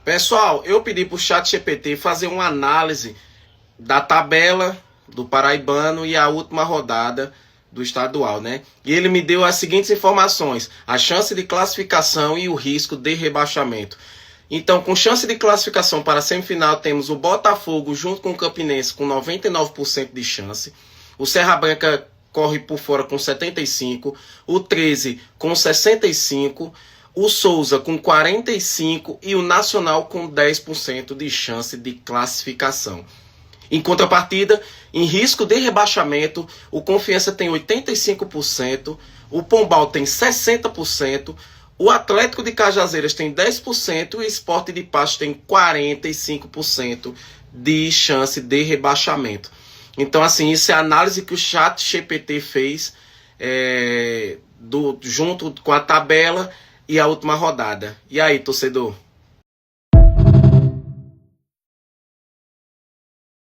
Pessoal, eu pedi para o ChatGPT fazer uma análise da tabela do Paraibano e a última rodada do estadual, né? E ele me deu as seguintes informações: a chance de classificação e o risco de rebaixamento. Então, com chance de classificação para a semifinal, temos o Botafogo junto com o Campinense com 99% de chance. O Serra Branca corre por fora com 75%, o 13 com 65%, o Souza com 45% e o Nacional com 10% de chance de classificação. Em contrapartida, em risco de rebaixamento, o Confiança tem 85%, o Pombal tem 60%, o Atlético de Cajazeiras tem 10% e o Sport de Patos tem 45% de chance de rebaixamento. Então, assim, isso é a análise que o ChatGPT fez junto com a tabela e a última rodada. E aí, torcedor?